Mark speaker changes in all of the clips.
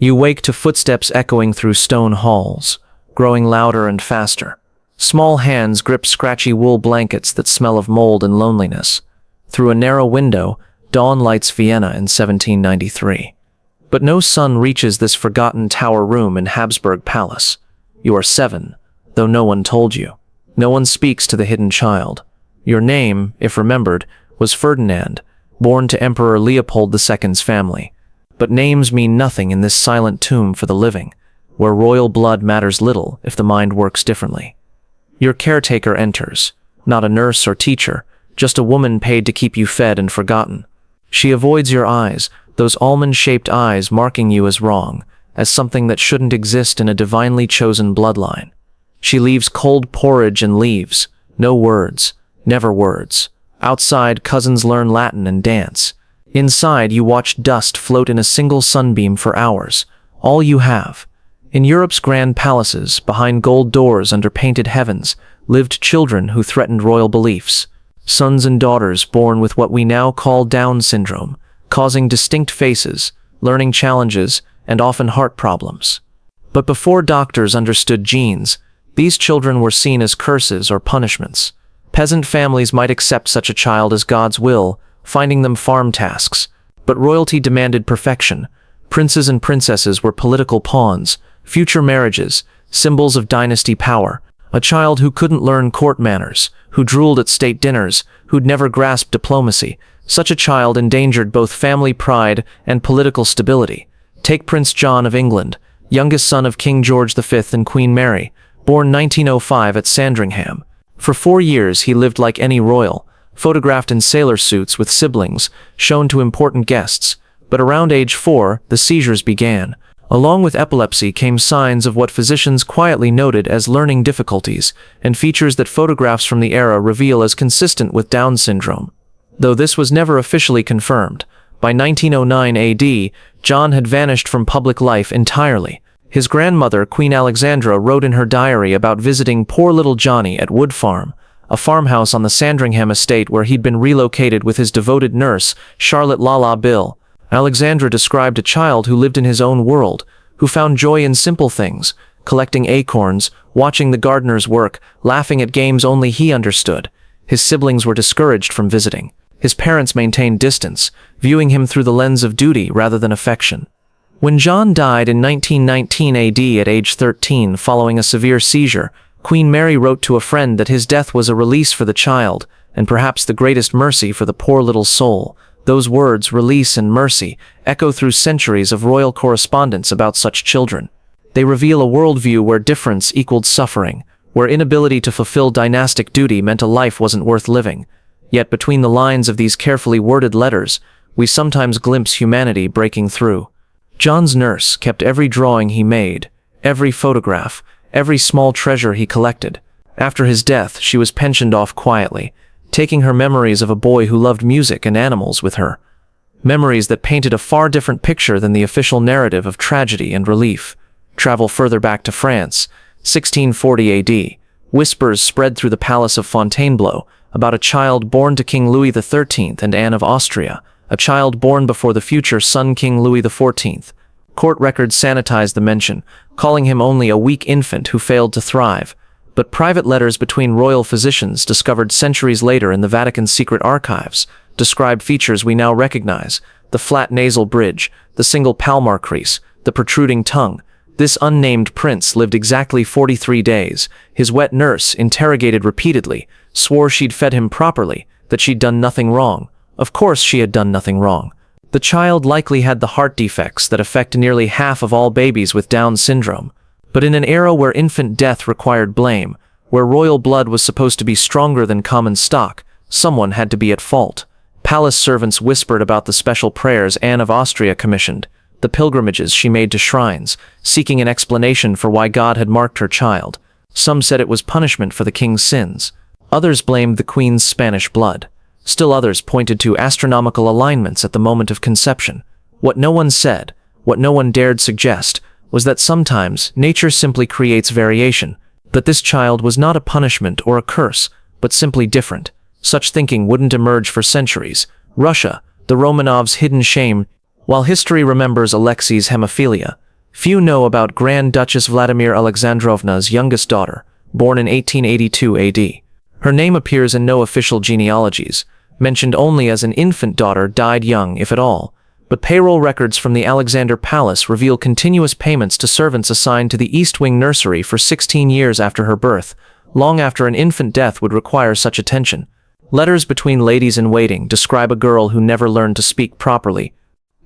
Speaker 1: You wake to footsteps echoing through stone halls, growing louder and faster. Small hands grip scratchy wool blankets that smell of mold and loneliness. Through a narrow window, dawn lights Vienna in 1793. But no sun reaches this forgotten tower room in Habsburg Palace. You are 7, though no one told you. No one speaks to the hidden child. Your name, if remembered, was Ferdinand, born to Emperor Leopold II's family. But names mean nothing in this silent tomb for the living, where royal blood matters little if the mind works differently. Your caretaker enters, not a nurse or teacher, just a woman paid to keep you fed and forgotten. She avoids your eyes, those almond-shaped eyes marking you as wrong, as something that shouldn't exist in a divinely chosen bloodline. She leaves cold porridge and leaves, no words, never words. Outside, cousins learn Latin and dance. Inside, you watch dust float in a single sunbeam for hours, all you have. In Europe's grand palaces, behind gold doors under painted heavens, lived children who threatened royal beliefs. Sons and daughters born with what we now call Down syndrome, causing distinct faces, learning challenges, and often heart problems. But before doctors understood genes, these children were seen as curses or punishments. Peasant families might accept such a child as God's will, finding them farm tasks. But royalty demanded perfection. Princes and princesses were political pawns, future marriages, symbols of dynasty power. A child who couldn't learn court manners, who drooled at state dinners, who'd never grasped diplomacy. Such a child endangered both family pride and political stability. Take Prince John of England, youngest son of King George V and Queen Mary, born 1905 at Sandringham. For 4 years he lived like any royal, photographed in sailor suits with siblings, shown to important guests. But around age 4, the seizures began. Along with epilepsy came signs of what physicians quietly noted as learning difficulties, and features that photographs from the era reveal as consistent with Down syndrome. Though this was never officially confirmed, by 1909 AD, John had vanished from public life entirely. His grandmother, Queen Alexandra, wrote in her diary about visiting poor little Johnny at Wood Farm, a farmhouse on the Sandringham estate where he'd been relocated with his devoted nurse, Charlotte Lala Bill. Alexandra described a child who lived in his own world, who found joy in simple things, collecting acorns, watching the gardeners work, laughing at games only he understood. His siblings were discouraged from visiting. His parents maintained distance, viewing him through the lens of duty rather than affection. When John died in 1919 AD at age 13 following a severe seizure, Queen Mary wrote to a friend that his death was a release for the child, and perhaps the greatest mercy for the poor little soul. Those words, release and mercy, echo through centuries of royal correspondence about such children. They reveal a worldview where difference equaled suffering, where inability to fulfill dynastic duty meant a life wasn't worth living. Yet between the lines of these carefully worded letters, we sometimes glimpse humanity breaking through. John's nurse kept every drawing he made, every photograph, every small treasure he collected. After his death, she was pensioned off quietly, taking her memories of a boy who loved music and animals with her. Memories that painted a far different picture than the official narrative of tragedy and relief. Travel further back to France, 1640 AD. Whispers spread through the palace of Fontainebleau about a child born to King Louis XIII and Anne of Austria, a child born before the future Sun King Louis XIV. Court records sanitized the mention, calling him only a weak infant who failed to thrive. But private letters between royal physicians discovered centuries later in the Vatican's secret archives describe features we now recognize: the flat nasal bridge, the single palmar crease, the protruding tongue. This unnamed prince lived exactly 43 days. His wet nurse, interrogated repeatedly, swore she'd fed him properly, that she'd done nothing wrong. Of course she had done nothing wrong. The child likely had the heart defects that affect nearly half of all babies with Down syndrome. But in an era where infant death required blame, where royal blood was supposed to be stronger than common stock, someone had to be at fault. Palace servants whispered about the special prayers Anne of Austria commissioned, the pilgrimages she made to shrines, seeking an explanation for why God had marked her child. Some said it was punishment for the king's sins. Others blamed the queen's Spanish blood. Still others pointed to astronomical alignments at the moment of conception. What no one said, what no one dared suggest, was that sometimes nature simply creates variation, that this child was not a punishment or a curse, but simply different. Such thinking wouldn't emerge for centuries. Russia, the Romanovs' hidden shame. While history remembers Alexei's hemophilia, Few know about Grand Duchess Vladimir Alexandrovna's youngest daughter, born in 1882 AD. Her name appears in no official genealogies, mentioned only as an infant daughter died young, if at all, but payroll records from the Alexander Palace reveal continuous payments to servants assigned to the East Wing nursery for 16 years after her birth, long after an infant death would require such attention. Letters between ladies-in-waiting describe a girl who never learned to speak properly.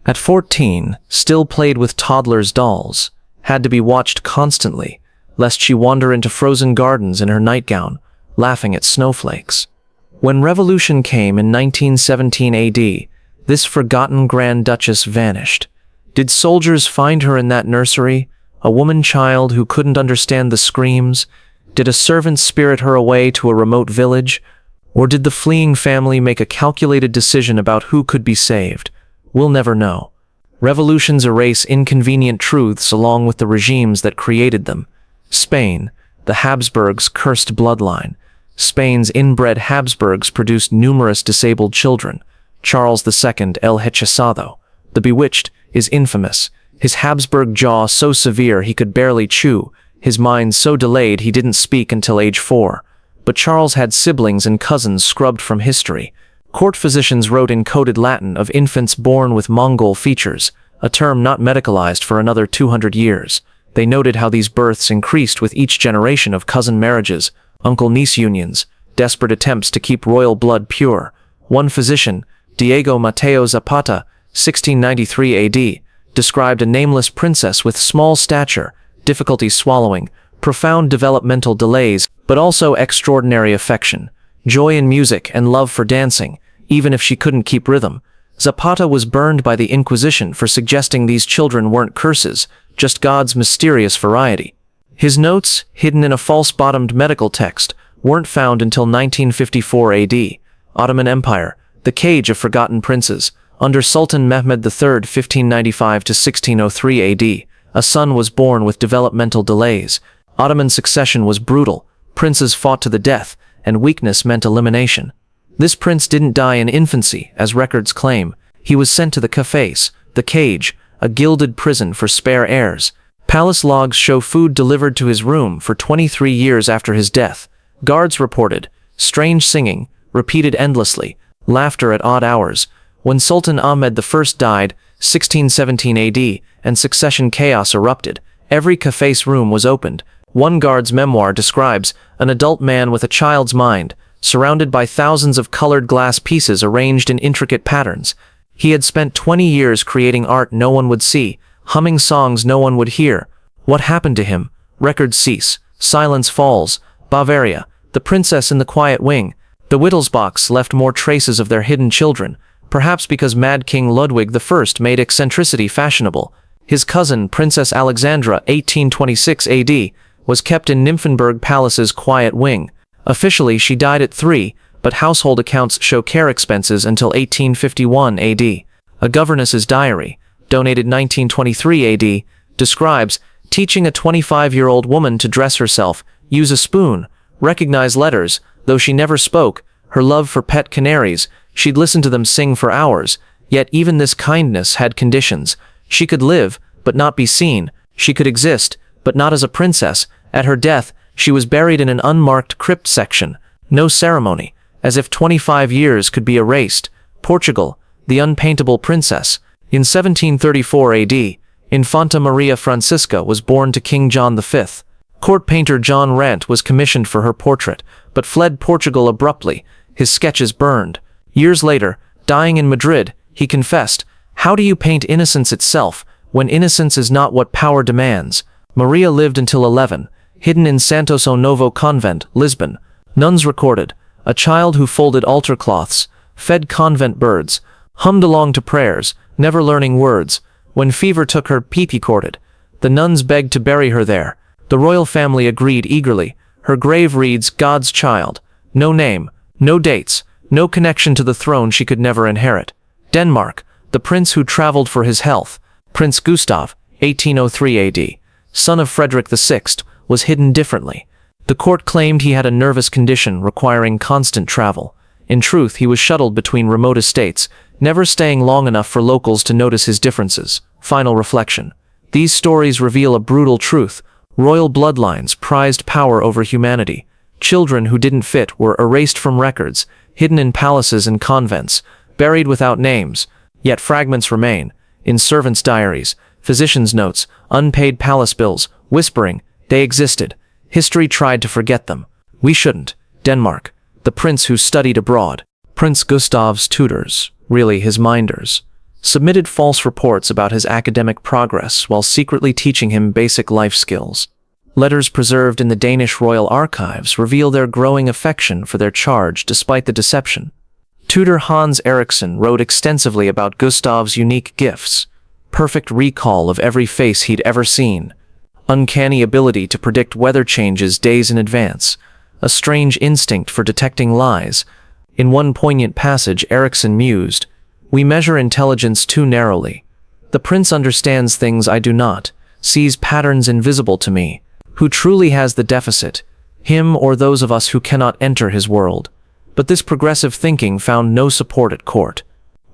Speaker 1: At 14, still played with toddlers' dolls, had to be watched constantly, lest she wander into frozen gardens in her nightgown, laughing at snowflakes. When revolution came in 1917 AD, this forgotten Grand Duchess vanished. Did soldiers find her in that nursery, a woman child who couldn't understand the screams? Did a servant spirit her away to a remote village? Or did the fleeing family make a calculated decision about who could be saved? We'll never know. Revolutions erase inconvenient truths along with the regimes that created them. Spain, the Habsburgs' cursed bloodline. Spain's inbred Habsburgs produced numerous disabled children. Charles II el Hechizado, the Bewitched, is infamous. His Habsburg jaw so severe he could barely chew, his mind so delayed he didn't speak until age 4. But Charles had siblings and cousins scrubbed from history. Court physicians wrote in coded Latin of infants born with Mongol features, a term not medicalized for another 200 years. They noted how these births increased with each generation of cousin marriages, uncle-niece unions, desperate attempts to keep royal blood pure. One physician, Diego Mateo Zapata, 1693 AD, described a nameless princess with small stature, difficulty swallowing, profound developmental delays, but also extraordinary affection, joy in music and love for dancing, even if she couldn't keep rhythm. Zapata was burned by the Inquisition for suggesting these children weren't curses, just God's mysterious variety. His notes, hidden in a false-bottomed medical text, weren't found until 1954 AD. Ottoman Empire, the cage of forgotten princes. Under Sultan Mehmed III, 1595 to 1603 AD, a son was born with developmental delays. Ottoman succession was brutal. Princes fought to the death, and weakness meant elimination. This prince didn't die in infancy, as records claim. He was sent to the cafés, the cage, a gilded prison for spare heirs. Palace logs show food delivered to his room for 23 years after his death. Guards reported strange singing, repeated endlessly, laughter at odd hours. When Sultan Ahmed I died, 1617 AD, and succession chaos erupted, every café's room was opened. One guard's memoir describes an adult man with a child's mind, surrounded by thousands of colored glass pieces arranged in intricate patterns. He had spent 20 years creating art no one would see, humming songs no one would hear. What happened to him? Records cease. Silence falls. Bavaria, the princess in the quiet wing. The Wittelsbachs left more traces of their hidden children, perhaps because Mad King Ludwig I made eccentricity fashionable. His cousin, Princess Alexandra, 1826 AD, was kept in Nymphenburg Palace's quiet wing. Officially, she died at 3, but household accounts show care expenses until 1851 AD. A governess's diary, donated 1923 AD, describes teaching a 25-year-old woman to dress herself, use a spoon, recognize letters, though she never spoke, her love for pet canaries, she'd listen to them sing for hours. Yet even this kindness had conditions. She could live, but not be seen. She could exist, but not as a princess. At her death, she was buried in an unmarked crypt section. No ceremony, as if 25 years could be erased. Portugal, the unpaintable princess. In 1734 AD, Infanta Maria Francisca was born to King John V. Court painter John Rant was commissioned for her portrait, but fled Portugal abruptly, his sketches burned. Years later, dying in Madrid, he confessed, "How do you paint innocence itself, when innocence is not what power demands?" Maria lived until 11, hidden in Santos o Novo Convent, Lisbon. Nuns recorded, a child who folded altar cloths, fed convent birds, hummed along to prayers, never learning words. When fever took her, Pipi courted. The nuns begged to bury her there. The royal family agreed eagerly. Her grave reads, "God's child." No name, no dates, no connection to the throne she could never inherit. Denmark, the prince who traveled for his health. Prince Gustav, 1803 AD, son of Frederick VI, was hidden differently. The court claimed he had a nervous condition requiring constant travel. In truth, he was shuttled between remote estates, never staying long enough for locals to notice his differences. Final reflection. These stories reveal a brutal truth. Royal bloodlines prized power over humanity. Children who didn't fit were erased from records, hidden in palaces and convents, buried without names, yet fragments remain, in servants' diaries, physicians' notes, unpaid palace bills, whispering, they existed. History tried to forget them. We shouldn't. Denmark. The prince who studied abroad. Prince Gustav's tutors, really his minders, submitted false reports about his academic progress while secretly teaching him basic life skills. Letters preserved in the Danish royal archives reveal their growing affection for their charge despite the deception. Tutor Hans Eriksson wrote extensively about Gustav's unique gifts, perfect recall of every face he'd ever seen, uncanny ability to predict weather changes days in advance, a strange instinct for detecting lies. In one poignant passage, Eriksson mused, "We measure intelligence too narrowly. The prince understands things I do not, sees patterns invisible to me. Who truly has the deficit, him or those of us who cannot enter his world?" But this progressive thinking found no support at court.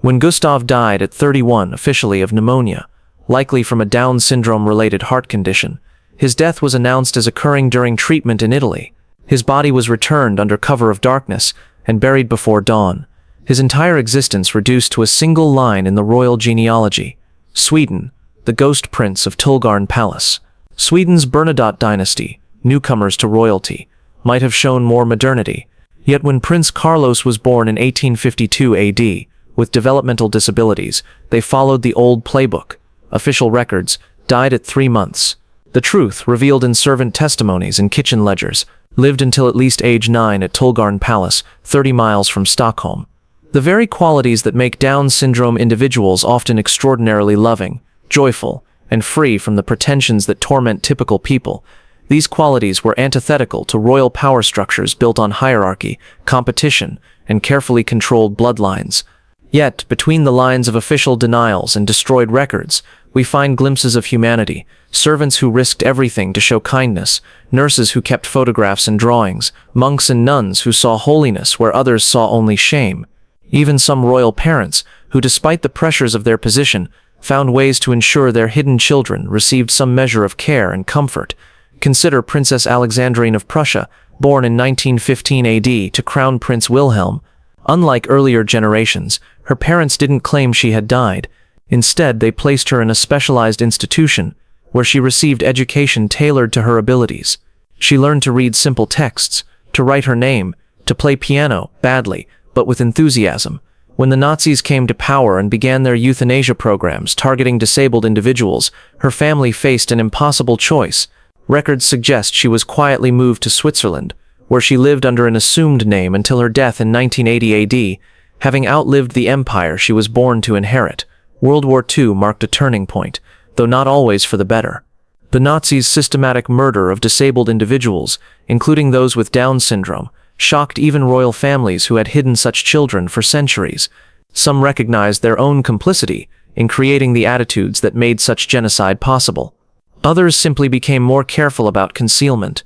Speaker 1: When Gustav died at 31 officially of pneumonia, likely from a Down syndrome-related heart condition, his death was announced as occurring during treatment in Italy. His body was returned under cover of darkness and buried before dawn, his entire existence reduced to a single line in the royal genealogy: Sweden, the ghost prince of Tullgarn Palace. Sweden's Bernadotte dynasty, newcomers to royalty, might have shown more modernity. Yet when Prince Carlos was born in 1852 AD, with developmental disabilities, they followed the old playbook. Official records, died at 3 months. The truth, revealed in servant testimonies and kitchen ledgers, lived until at least age 9 at Tullgarn Palace, 30 miles from Stockholm. The very qualities that make Down syndrome individuals often extraordinarily loving, joyful, and free from the pretensions that torment typical people. These qualities were antithetical to royal power structures built on hierarchy, competition, and carefully controlled bloodlines. Yet, between the lines of official denials and destroyed records, we find glimpses of humanity, servants who risked everything to show kindness, nurses who kept photographs and drawings, monks and nuns who saw holiness where others saw only shame. Even some royal parents, who despite the pressures of their position, found ways to ensure their hidden children received some measure of care and comfort. Consider Princess Alexandrine of Prussia, born in 1915 AD to Crown Prince Wilhelm. Unlike earlier generations, her parents didn't claim she had died. Instead, they placed her in a specialized institution, where she received education tailored to her abilities. She learned to read simple texts, to write her name, to play piano, badly, but with enthusiasm. When the Nazis came to power and began their euthanasia programs targeting disabled individuals, her family faced an impossible choice. Records suggest she was quietly moved to Switzerland, where she lived under an assumed name until her death in 1980 AD, having outlived the empire she was born to inherit. World War II marked a turning point, though not always for the better. The Nazis' systematic murder of disabled individuals, including those with Down syndrome, shocked even royal families who had hidden such children for centuries. Some recognized their own complicity in creating the attitudes that made such genocide possible. Others simply became more careful about concealment,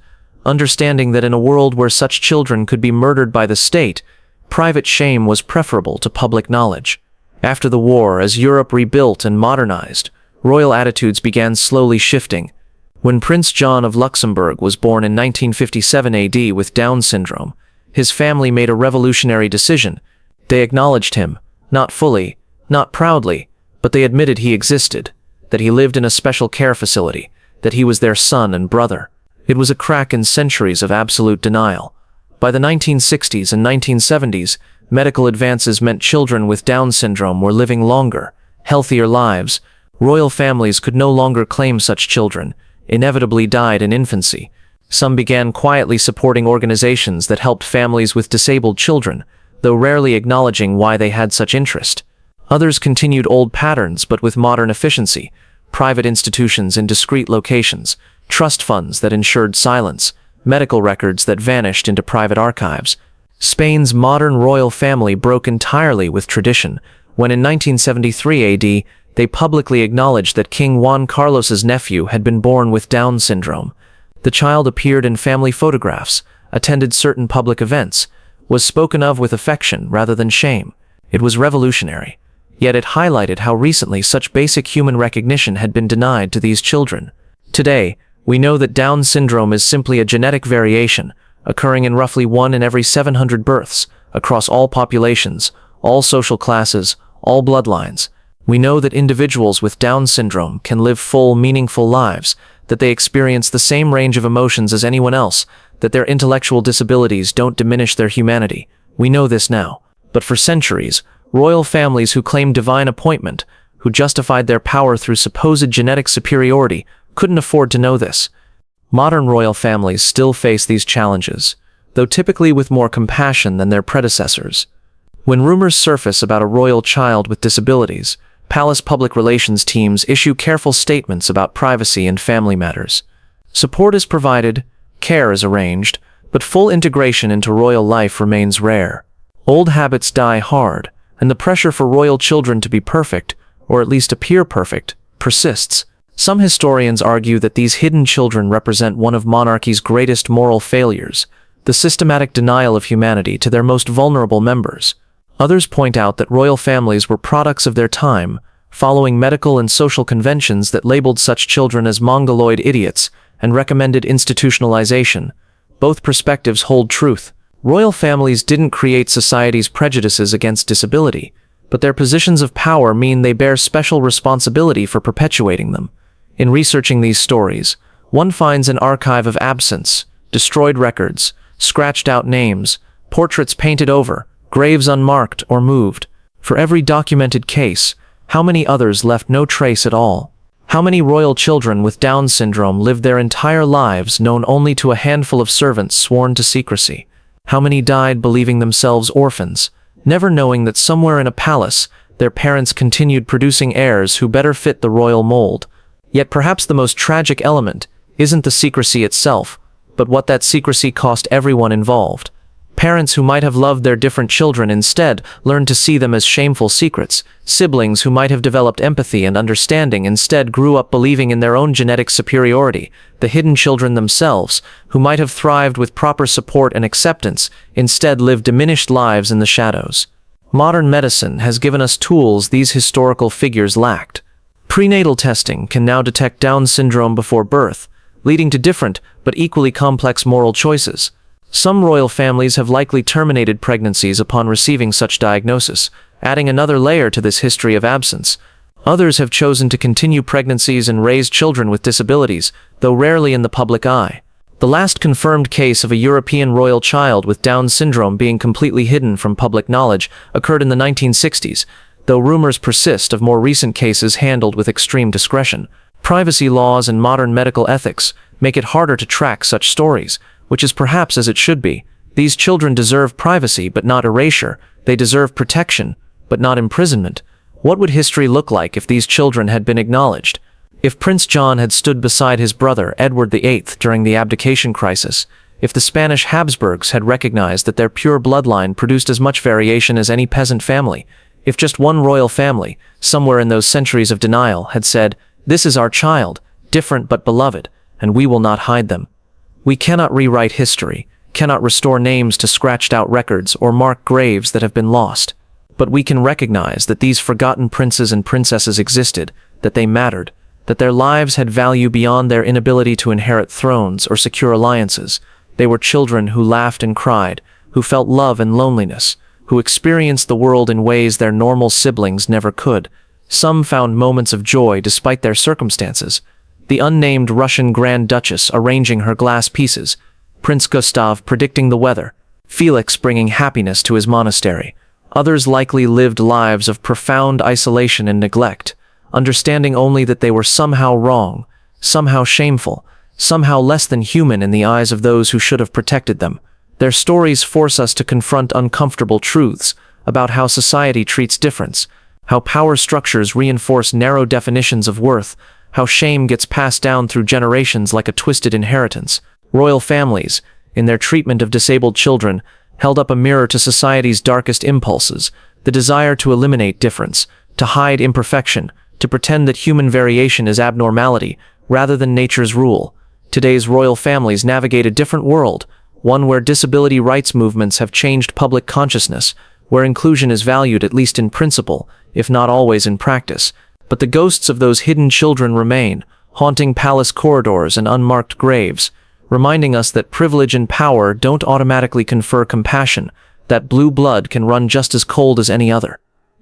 Speaker 1: understanding that in a world where such children could be murdered by the state, private shame was preferable to public knowledge. After the war, as Europe rebuilt and modernized, royal attitudes began slowly shifting. When Prince John of Luxembourg was born in 1957 AD with Down syndrome, his family made a revolutionary decision. They acknowledged him, not fully, not proudly, but they admitted he existed, that he lived in a special care facility, that he was their son and brother. It was a crack in centuries of absolute denial. By the 1960s and 1970s, medical advances meant children with Down syndrome were living longer, healthier lives. Royal families could no longer claim such children, inevitably died in infancy. Some began quietly supporting organizations that helped families with disabled children, though rarely acknowledging why they had such interest. Others continued old patterns but with modern efficiency, private institutions in discreet locations, trust funds that ensured silence, medical records that vanished into private archives. Spain's modern royal family broke entirely with tradition when in 1973 AD they publicly acknowledged that King Juan Carlos's nephew had been born with Down syndrome. The child appeared in family photographs, attended certain public events, was spoken of with affection rather than shame. It was revolutionary. yet it highlighted how recently such basic human recognition had been denied to these children. Today, we know that Down syndrome is simply a genetic variation, occurring in roughly 1 in every 700 births, across all populations, all social classes, all bloodlines. We know that individuals with Down syndrome can live full, meaningful lives, that they experience the same range of emotions as anyone else, that their intellectual disabilities don't diminish their humanity. We know this now. But for centuries, royal families who claimed divine appointment, who justified their power through supposed genetic superiority, couldn't afford to know this. Modern royal families still face these challenges, though typically with more compassion than their predecessors. When rumors surface about a royal child with disabilities, palace public relations teams issue careful statements about privacy and family matters. Support is provided, care is arranged, but full integration into royal life remains rare. Old habits die hard, and the pressure for royal children to be perfect, or at least appear perfect, persists. Some historians argue that these hidden children represent one of monarchy's greatest moral failures, the systematic denial of humanity to their most vulnerable members. Others point out that royal families were products of their time, following medical and social conventions that labeled such children as mongoloid idiots and recommended institutionalization. Both perspectives hold truth. Royal families didn't create society's prejudices against disability, but their positions of power mean they bear special responsibility for perpetuating them. In researching these stories, one finds an archive of absence, destroyed records, scratched-out names, portraits painted over, graves unmarked or moved. For every documented case, how many others left no trace at all? How many royal children with Down syndrome lived their entire lives known only to a handful of servants sworn to secrecy? How many died believing themselves orphans, never knowing that somewhere in a palace, their parents continued producing heirs who better fit the royal mold? Yet perhaps the most tragic element isn't the secrecy itself, but what that secrecy cost everyone involved. Parents who might have loved their different children instead learned to see them as shameful secrets. Siblings who might have developed empathy and understanding instead grew up believing in their own genetic superiority. The hidden children themselves, who might have thrived with proper support and acceptance, instead lived diminished lives in the shadows. Modern medicine has given us tools these historical figures lacked. Prenatal testing can now detect Down syndrome before birth, leading to different but equally complex moral choices. Some royal families have likely terminated pregnancies upon receiving such diagnosis, adding another layer to this history of absence. Others have chosen to continue pregnancies and raise children with disabilities, though rarely in the public eye. The last confirmed case of a European royal child with Down syndrome being completely hidden from public knowledge occurred in the 1960s, though rumors persist of more recent cases handled with extreme discretion. Privacy laws and modern medical ethics make it harder to track such stories, which is perhaps as it should be. These children deserve privacy but not erasure. They deserve protection, but not imprisonment. What would history look like if these children had been acknowledged? If Prince John had stood beside his brother Edward VIII during the abdication crisis, if the Spanish Habsburgs had recognized that their pure bloodline produced as much variation as any peasant family, if just one royal family, somewhere in those centuries of denial, had said, "This is our child, different but beloved, and we will not hide them." We cannot rewrite history, cannot restore names to scratched-out records or mark graves that have been lost. But we can recognize that these forgotten princes and princesses existed, that they mattered, that their lives had value beyond their inability to inherit thrones or secure alliances. They were children who laughed and cried, who felt love and loneliness, who experienced the world in ways their normal siblings never could. Some found moments of joy despite their circumstances. The unnamed Russian Grand Duchess arranging her glass pieces, Prince Gustav predicting the weather, Felix bringing happiness to his monastery. Others likely lived lives of profound isolation and neglect, understanding only that they were somehow wrong, somehow shameful, somehow less than human in the eyes of those who should have protected them. Their stories force us to confront uncomfortable truths about how society treats difference, how power structures reinforce narrow definitions of worth, how shame gets passed down through generations like a twisted inheritance. Royal families, in their treatment of disabled children, held up a mirror to society's darkest impulses, the desire to eliminate difference, to hide imperfection, to pretend that human variation is abnormality rather than nature's rule. Today's royal families navigate a different world, one where disability rights movements have changed public consciousness, where inclusion is valued at least in principle, if not always in practice, but the ghosts of those hidden children remain, haunting palace corridors and unmarked graves, reminding us that privilege and power don't automatically confer compassion, that blue blood can run just as cold as any other.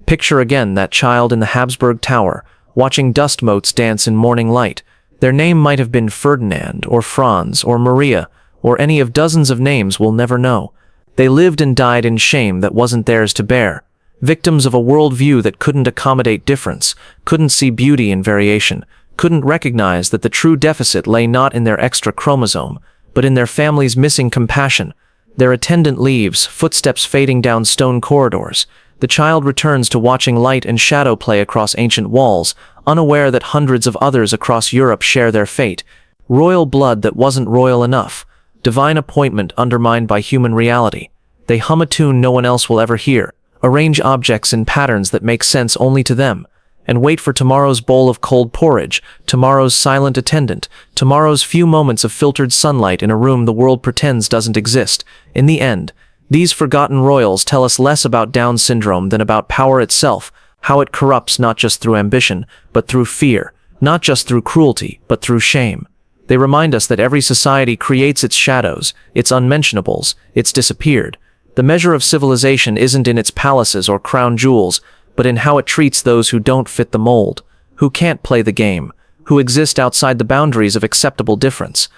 Speaker 1: Picture again that child in the Habsburg Tower, watching dust motes dance in morning light. Their name might have been Ferdinand, or Franz, or Maria, or any of dozens of names we'll never know. They lived and died in shame that wasn't theirs to bear, victims of a worldview that couldn't accommodate difference, couldn't see beauty in variation, couldn't recognize that the true deficit lay not in their extra chromosome, but in their family's missing compassion. Their attendant leaves, footsteps fading down stone corridors. The child returns to watching light and shadow play across ancient walls, unaware that hundreds of others across Europe share their fate. Royal blood that wasn't royal enough. Divine appointment undermined by human reality. They hum a tune no one else will ever hear, arrange objects in patterns that make sense only to them, and wait for tomorrow's bowl of cold porridge, tomorrow's silent attendant, tomorrow's few moments of filtered sunlight in a room the world pretends doesn't exist. In the end, these forgotten royals tell us less about Down syndrome than about power itself, how it corrupts not just through ambition, but through fear, not just through cruelty, but through shame. They remind us that every society creates its shadows, its unmentionables, its disappeared. The measure of civilization isn't in its palaces or crown jewels, but in how it treats those who don't fit the mold, who can't play the game, who exist outside the boundaries of acceptable difference.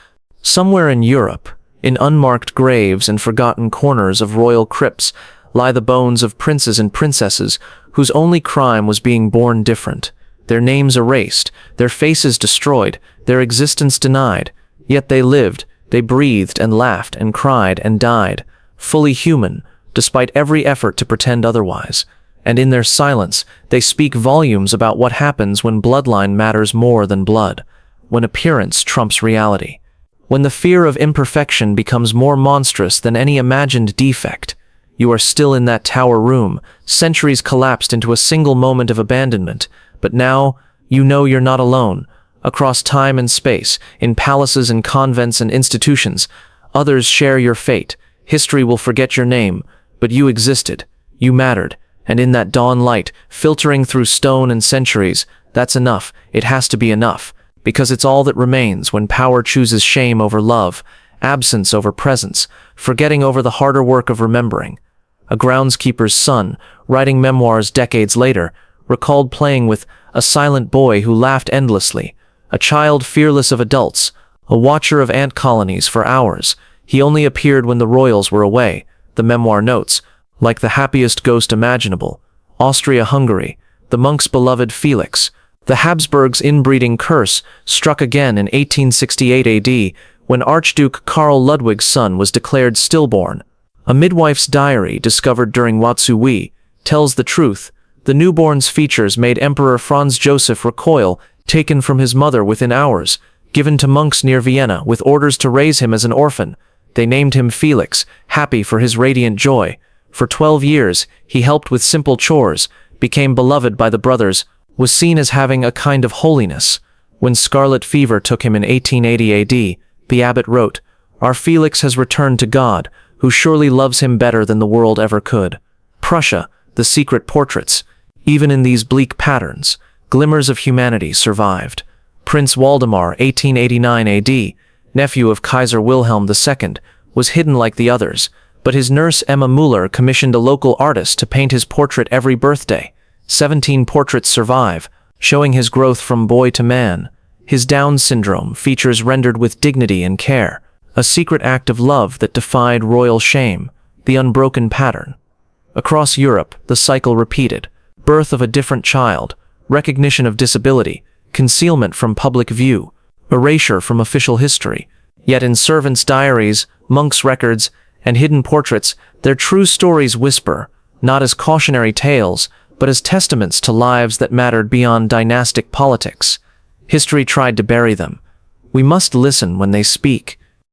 Speaker 1: Somewhere in Europe, in unmarked graves and forgotten corners of royal crypts, lie the bones of princes and princesses whose only crime was being born different, their names erased, their faces destroyed, their existence denied. Yet they lived, they breathed and laughed and cried and died, fully human, despite every effort to pretend otherwise. And in their silence, they speak volumes about what happens when bloodline matters more than blood, when appearance trumps reality, when the fear of imperfection becomes more monstrous than any imagined defect. You are still in that tower room, centuries collapsed into a single moment of abandonment, but now you know you're not alone. Across time and space, in palaces and convents and institutions, others share your fate. History will forget your name, but you existed, you mattered. And in that dawn light, filtering through stone and centuries, that's enough. It has to be enough, because it's all that remains when power chooses shame over love, absence over presence, forgetting over the harder work of remembering. A groundskeeper's son, writing memoirs decades later, recalled playing with a silent boy who laughed endlessly, a child fearless of adults, a watcher of ant colonies for hours. He only appeared when the royals were away, the memoir notes, like the happiest ghost imaginable. Austria-Hungary, the monk's beloved Felix. The Habsburgs' inbreeding curse struck again in 1868 AD, when Archduke Karl Ludwig's son was declared stillborn. A midwife's diary discovered during Watsui tells the truth. The newborn's features made Emperor Franz Joseph recoil, taken from his mother within hours, given to monks near Vienna with orders to raise him as an orphan. They named him Felix, happy for his radiant joy. For 12 years, he helped with simple chores, became beloved by the brothers, was seen as having a kind of holiness. When scarlet fever took him in 1880 AD, the abbot wrote, "Our Felix has returned to God, who surely loves him better than the world ever could." Prussia, the secret portraits. Even in these bleak patterns, glimmers of humanity survived. Prince Waldemar, 1889 AD, nephew of Kaiser Wilhelm II, was hidden like the others, but his nurse Emma Müller commissioned a local artist to paint his portrait every birthday. 17 portraits survive, showing his growth from boy to man. His Down syndrome features rendered with dignity and care, a secret act of love that defied royal shame, the unbroken pattern. Across Europe, the cycle repeated. Birth of a different child, recognition of disability, concealment from public view, erasure from official history. Yet in servants' diaries, monks' records, and hidden portraits, their true stories whisper, not as cautionary tales, but as testaments to lives that mattered beyond dynastic politics. History tried to bury them. We must listen when they speak.